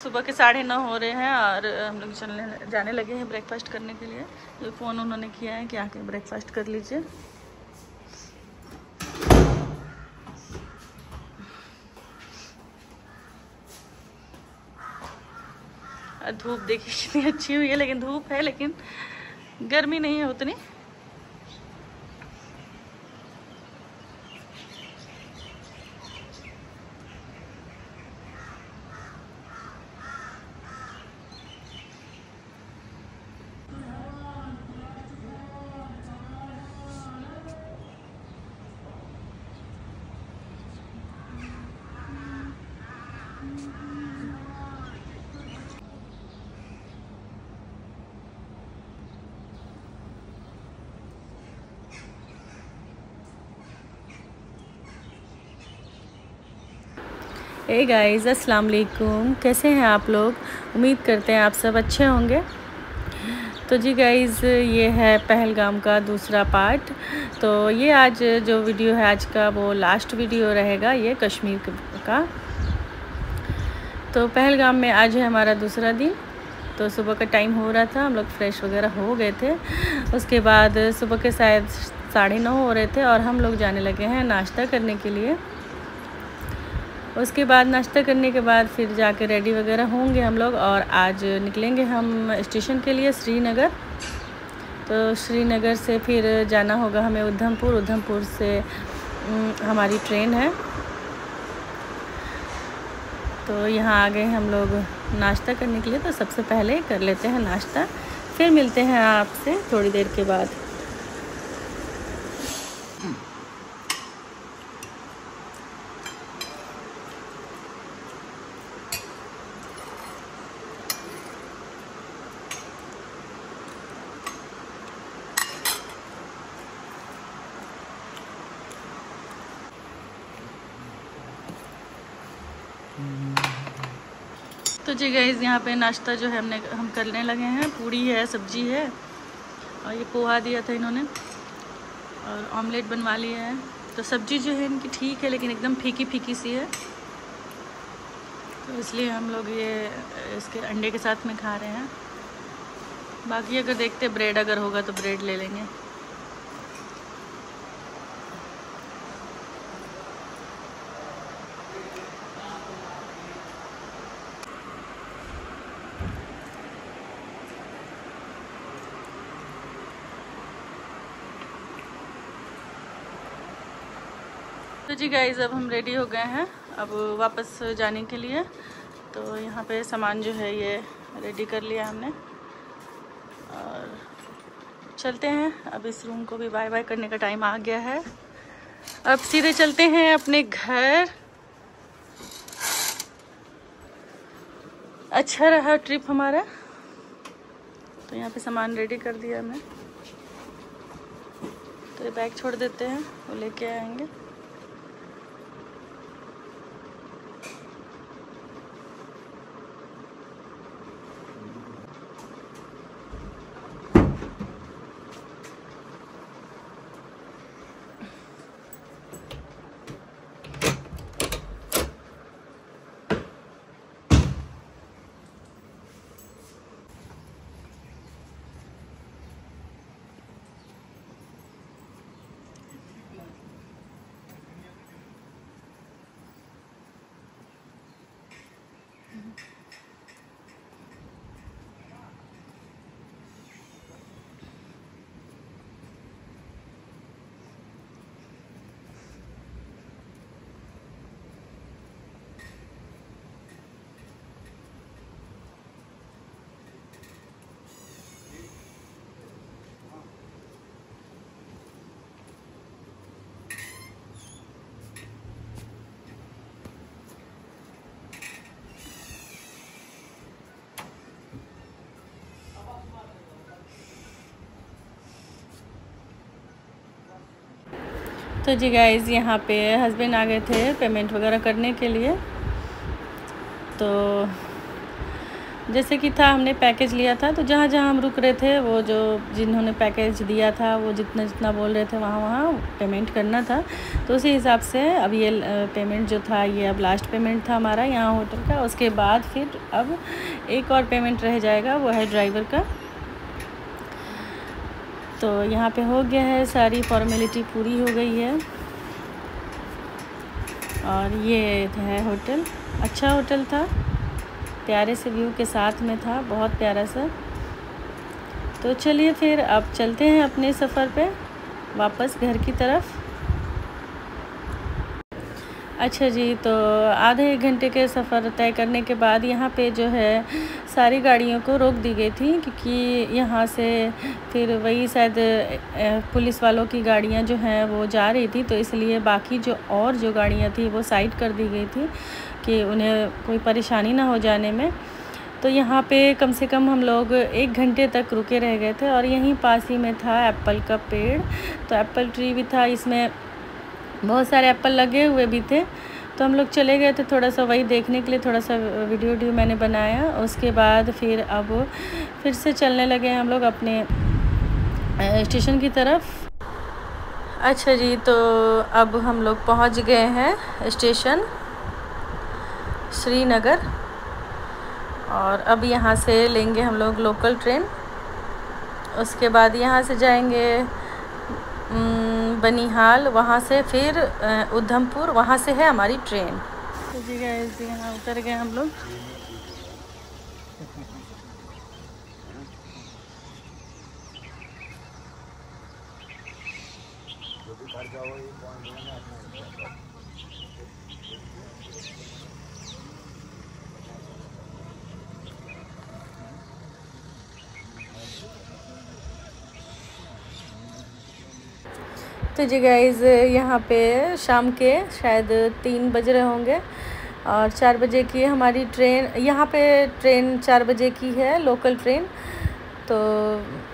सुबह के 9:30 हो रहे हैं और हम लोग जाने लगे हैं ब्रेकफास्ट करने के लिए। ये फ़ोन उन्होंने किया है कि आके ब्रेकफास्ट कर लीजिए। धूप देखिए कितनी अच्छी हुई है, लेकिन धूप है लेकिन गर्मी नहीं है उतनी। हे गाइस, अस्सलाम वालेकुम। कैसे हैं आप लोग? उम्मीद करते हैं आप सब अच्छे होंगे। तो जी गाइस, ये है पहलगाम का दूसरा पार्ट। तो ये आज जो वीडियो है आज का वो लास्ट वीडियो रहेगा, ये कश्मीर का। तो पहलगाम में आज है हमारा दूसरा दिन। तो सुबह का टाइम हो रहा था, हम लोग फ्रेश वगैरह हो गए थे। उसके बाद सुबह के शायद 9:30 हो रहे थे और हम लोग जाने लगे हैं नाश्ता करने के लिए। उसके बाद नाश्ता करने के बाद फिर जाके रेडी वगैरह होंगे हम लोग और आज निकलेंगे हम स्टेशन के लिए श्रीनगर। तो श्रीनगर से फिर जाना होगा हमें उधमपुर। उधमपुर से हमारी ट्रेन है। तो यहाँ आ गए हम लोग नाश्ता करने के लिए। तो सबसे पहले कर लेते हैं नाश्ता, फिर मिलते हैं आपसे थोड़ी देर के बाद। तो जी गाइस, यहाँ पे नाश्ता जो है हम करने लगे हैं। पूड़ी है, सब्जी है और ये पोहा दिया था इन्होंने और ऑमलेट बनवा लिया है। तो सब्जी जो है इनकी ठीक है लेकिन एकदम फीकी फीकी सी है, तो इसलिए हम लोग ये इसके अंडे के साथ में खा रहे हैं। बाकी अगर देखते ब्रेड अगर होगा तो ब्रेड ले लेंगे। तो जी गाइस, अब हम रेडी हो गए हैं अब वापस जाने के लिए। तो यहाँ पे सामान जो है ये रेडी कर लिया हमने और चलते हैं। अब इस रूम को भी बाय बाय करने का टाइम आ गया है। अब सीधे चलते हैं अपने घर। अच्छा रहा ट्रिप हमारा। तो यहाँ पे सामान रेडी कर दिया हमने। तो ये बैग छोड़ देते हैं, वो लेके आएंगे। तो जी गाइस, यहाँ पे हस्बैंड आ गए थे पेमेंट वगैरह करने के लिए। तो जैसे कि था हमने पैकेज लिया था, तो जहाँ जहाँ हम रुक रहे थे वो जो जिन्होंने पैकेज दिया था वो जितना जितना बोल रहे थे वहाँ वहाँ पेमेंट करना था। तो उसी हिसाब से अब ये पेमेंट जो था ये अब लास्ट पेमेंट था हमारा यहाँ होटल का। उसके बाद फिर अब एक और पेमेंट रह जाएगा, वो है ड्राइवर का। तो यहाँ पे हो गया है, सारी फॉर्मेलिटी पूरी हो गई है। और ये है होटल, अच्छा होटल था, प्यारे से व्यू के साथ में था, बहुत प्यारा सा। तो चलिए फिर अब चलते हैं अपने सफ़र पे वापस घर की तरफ। अच्छा जी, तो आधे एक घंटे के सफ़र तय करने के बाद यहाँ पे जो है सारी गाड़ियों को रोक दी गई थी, क्योंकि यहाँ से फिर वही शायद पुलिस वालों की गाड़ियाँ जो हैं वो जा रही थी, तो इसलिए बाकी जो गाड़ियाँ थी वो साइड कर दी गई थी कि उन्हें कोई परेशानी ना हो जाने में। तो यहाँ पे कम से कम हम लोग 1 घंटे तक रुके रह गए थे। और यहीं पास ही में था एप्पल का पेड़, तो एप्पल ट्री भी था, इसमें बहुत सारे एप्पल लगे हुए भी थे। तो हम लोग चले गए थे थोड़ा सा वही देखने के लिए, थोड़ा सा वीडियो मैंने बनाया। उसके बाद फिर अब फिर से चलने लगे हम लोग अपने स्टेशन की तरफ। अच्छा जी, तो अब हम लोग पहुंच गए हैं स्टेशन श्रीनगर, और अब यहाँ से लेंगे हम लोग लोकल ट्रेन। उसके बाद यहाँ से जाएंगे बनिहाल, वहाँ से फिर उधमपुर, वहाँ से है हमारी ट्रेन। तो जी गाइस, यहाँ उतर गए हम लोग। तो जी गाइज़, यहाँ पे शाम के शायद 3 बज रहे होंगे और 4 बजे की हमारी ट्रेन, यहाँ पे ट्रेन 4 बजे की है, लोकल ट्रेन। तो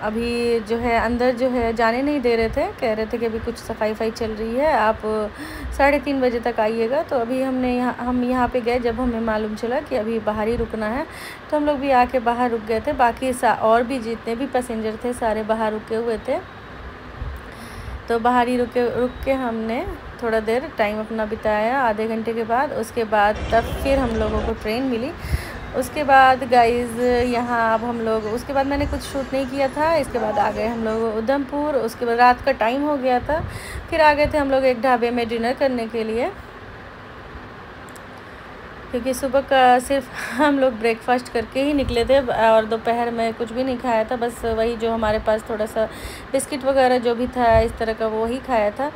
अभी जो है अंदर जो है जाने नहीं दे रहे थे, कह रहे थे कि अभी कुछ सफाई चल रही है, आप 3:30 बजे तक आइएगा। तो अभी हम यहाँ पे गए जब हमें मालूम चला कि अभी बाहर ही रुकना है, तो हम लोग भी आके बाहर रुक गए थे। बाकी और भी जितने भी पैसेंजर थे सारे बाहर रुके हुए थे। तो बाहर ही रुक के हमने थोड़ा देर टाइम अपना बिताया, आधे घंटे के बाद। उसके बाद तब फिर हम लोगों को ट्रेन मिली। उसके बाद गाइज़ यहाँ अब हम लोग, उसके बाद मैंने कुछ शूट नहीं किया था। इसके बाद आ गए हम लोग उधमपुर। उसके बाद रात का टाइम हो गया था, फिर आ गए थे हम लोग एक ढाबे में डिनर करने के लिए, क्योंकि सुबह का सिर्फ हम लोग ब्रेकफास्ट करके ही निकले थे और दोपहर में कुछ भी नहीं खाया था, बस वही जो हमारे पास थोड़ा सा बिस्किट वगैरह जो भी था इस तरह का वो ही खाया था।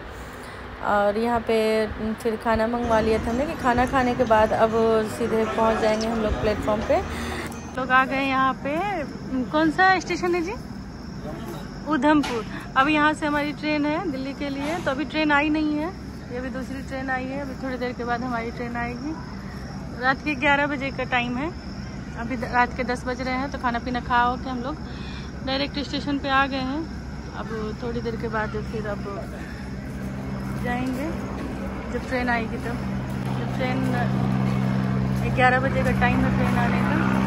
और यहाँ पे फिर खाना मंगवा लिया था हमने कि खाना खाने के बाद अब सीधे पहुँच जाएंगे हम लोग प्लेटफॉर्म पे। लोग आ गए यहाँ पे, कौन सा स्टेशन है जी? उधमपुर। अब यहाँ से हमारी ट्रेन है दिल्ली के लिए, तो अभी ट्रेन आई नहीं है, ये भी दूसरी ट्रेन आई है। अभी थोड़ी देर के बाद हमारी ट्रेन आएगी। रात के 11 बजे का टाइम है, अभी रात के 10 बज रहे हैं। तो खाना पीना खा हो के हम लोग डायरेक्ट स्टेशन पे आ गए हैं। अब थोड़ी देर के बाद फिर अब जाएंगे जब ट्रेन आएगी तब। जब ट्रेन 11 बजे का टाइम है ट्रेन आने का।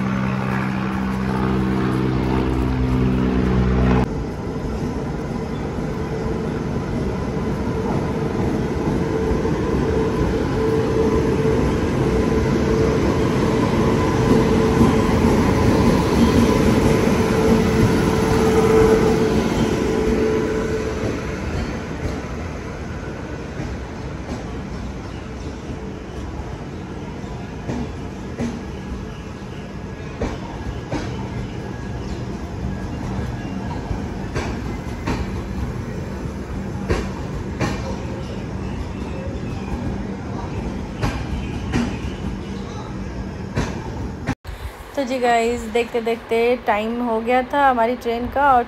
तो जी गाइस, देखते देखते टाइम हो गया था हमारी ट्रेन का, और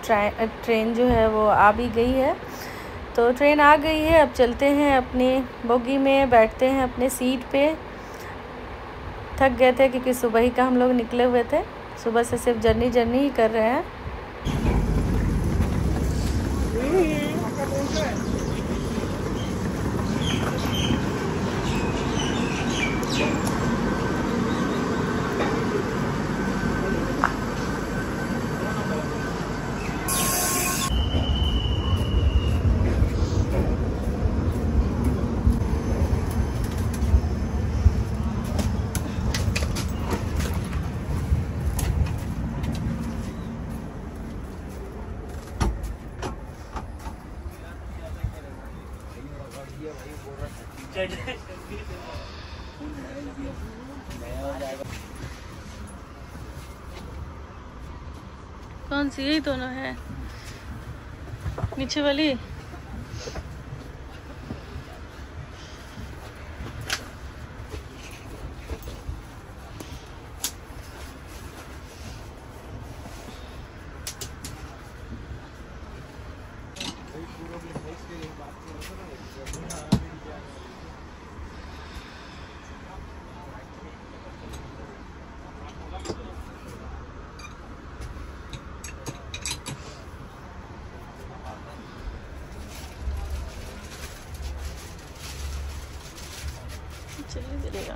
ट्रेन जो है वो आ भी गई है। तो ट्रेन आ गई है, अब चलते हैं अपनी बोगी में, बैठते हैं अपने सीट पे। थक गए थे क्योंकि सुबह ही का हम लोग निकले हुए थे, सुबह से सिर्फ जर्नी ही कर रहे हैं। कौन सी? यही दोनों है नीचे वाली। चलिए चलेगा।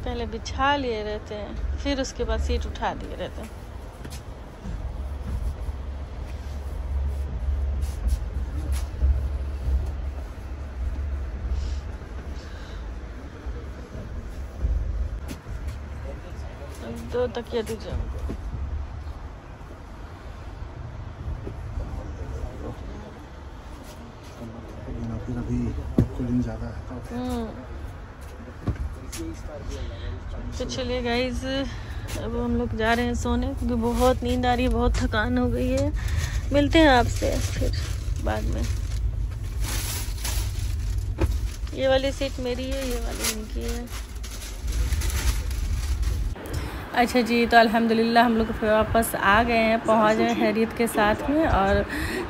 पहले बिछा लिए रहते हैं, फिर उसके बाद सीट उठा दिए रहते हैं। दो तकिया दीजिए हमको। फिर अभी कूलिंग ज़्यादा है। तो चलिए गाइज, अब हम लोग जा रहे हैं सोने, क्योंकि बहुत नींद आ रही है, बहुत थकान हो गई है। मिलते हैं आपसे फिर बाद में। ये वाली सीट मेरी है, ये वाली इनकी है। अच्छा जी, तो अल्हम्दुलिल्लाह हम लोग फिर वापस आ गए हैं, पहुंच गए हैरियत के साथ में। और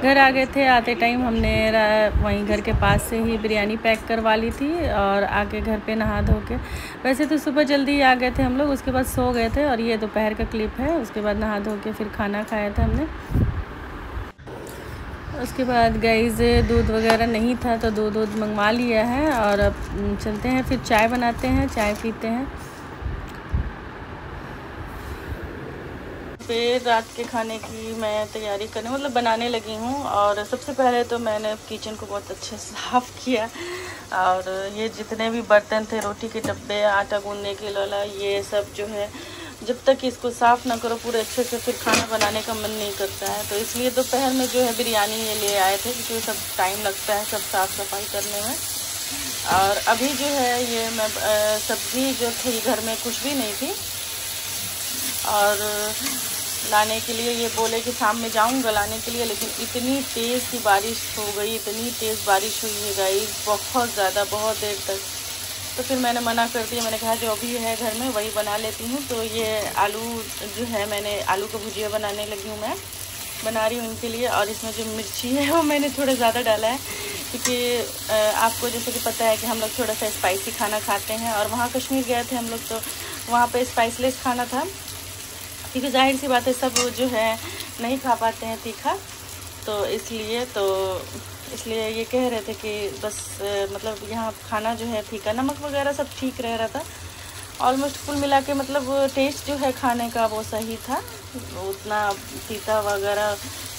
घर आ गए थे। आते टाइम हमने वहीं घर के पास से ही बिरयानी पैक करवा ली थी और आके घर पे नहा धो के, वैसे तो सुबह जल्दी आ गए थे हम लोग, उसके बाद सो गए थे। और ये दोपहर का क्लिप है। उसके बाद नहा धो के फिर खाना खाया था हमने। उसके बाद गाइस दूध वगैरह नहीं था तो दूध मंगवा लिया है। और अब चलते हैं, फिर चाय बनाते हैं, चाय पीते हैं। फिर रात के खाने की मैं तैयारी करने मतलब बनाने लगी हूँ। और सबसे पहले तो मैंने किचन को बहुत अच्छे से साफ़ किया। और ये जितने भी बर्तन थे, रोटी के डब्बे, आटा गूंदने के लोला, ये सब जो है, जब तक इसको साफ़ ना करो पूरे अच्छे से, फिर खाना बनाने का मन नहीं करता है। तो इसलिए दोपहर में जो है बिरयानी ये ले आए थे, क्योंकि सब टाइम लगता है सब साफ़ सफाई करने में। और अभी जो है ये मैं सब्ज़ी जो थी घर में कुछ भी नहीं थी, और लाने के लिए ये बोले कि शाम में जाऊंगा लाने के लिए, लेकिन इतनी तेज़ की बारिश हो गई, इतनी तेज़ बारिश हुई है गाइस, बहुत ज़्यादा, बहुत देर तक। तो फिर मैंने मना कर दिया। मैंने कहा जो अभी है घर में वही बना लेती हूँ। तो ये आलू जो है, मैंने आलू का भुजिया बनाने लगी हूँ, मैं बना रही हूँ इनके लिए। और इसमें जो मिर्ची है वो मैंने थोड़ा ज़्यादा डाला है, क्योंकि आपको जैसे कि पता है कि हम लोग थोड़ा सा स्पाइसी खाना खाते हैं। और वहाँ कश्मीर गए थे हम लोग, तो वहाँ पे स्पाइसलेस खाना था, क्योंकि जाहिर सी बात है सब जो है नहीं खा पाते हैं तीखा। तो इसलिए ये कह रहे थे कि बस मतलब यहाँ खाना जो है फीका, नमक वगैरह सब ठीक रह रहा था। ऑलमोस्ट कुल मिला के मतलब टेस्ट जो है खाने का वो सही था। उतना तीता वगैरह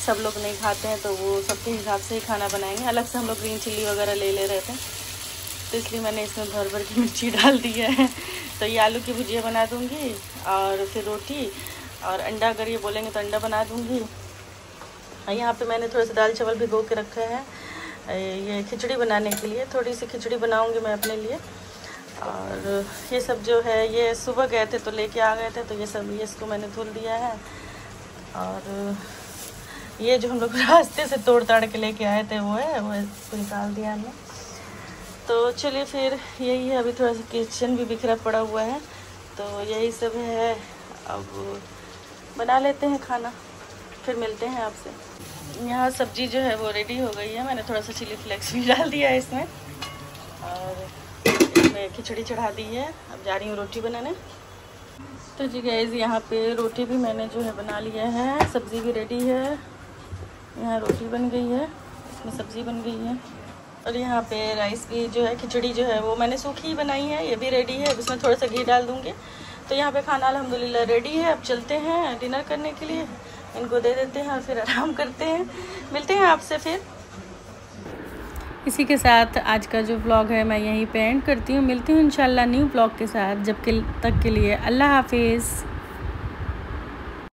सब लोग नहीं खाते हैं, तो वो सबके हिसाब से ही खाना बनाएंगे। अलग से हम लोग ग्रीन चिल्ली वगैरह ले रहे थे, तो इसलिए मैंने इसमें भर भर की मिर्ची डाल दी है। तो ये आलू की भुजिया बना दूँगी, और फिर रोटी और अंडा, अगर ये बोलेंगे तो अंडा बना दूँगी। यहाँ पे मैंने थोड़ा सा दाल चावल भिगो के रखा है, ये खिचड़ी बनाने के लिए। थोड़ी सी खिचड़ी बनाऊँगी मैं अपने लिए। और ये सब जो है, ये सुबह गए थे तो लेके आ गए थे, तो ये सब इसको मैंने धुल दिया है। और ये जो हम लोग रास्ते से तोड़ ताड़ के लेके आए थे वो इसको निकाल दिया हमने। तो चलिए फिर यही है, अभी थोड़ा सा किचन भी बिखरा पड़ा हुआ है, तो यही सब है। अब बना लेते हैं खाना, फिर मिलते हैं आपसे। यहाँ सब्जी जो है वो रेडी हो गई है। मैंने थोड़ा सा चिली फ्लेक्स भी डाल दिया है इसमें, और इसमें खिचड़ी चढ़ा दी है। अब जा रही हूँ रोटी बनाने। तो जी गाइस, यहाँ पे रोटी भी मैंने जो है बना लिया है, सब्ज़ी भी रेडी है। यहाँ रोटी बन गई है, इसमें सब्ज़ी बन गई है। और यहाँ पे राइस भी जो है, खिचड़ी जो है वो मैंने सूखी बनाई है, ये भी रेडी है। अब इसमें थोड़ा सा घी डाल दूँगी। तो यहाँ पे खाना अल्हम्दुलिल्लाह रेडी है। अब चलते हैं डिनर करने के लिए, इनको दे देते हैं और फिर आराम करते हैं। मिलते हैं आपसे फिर। इसी के साथ आज का जो व्लॉग है मैं यहीं पे एंड करती हूँ। मिलती हूँ इंशाल्लाह न्यू व्लॉग के साथ। जब तक के लिए अल्लाह हाफिज़।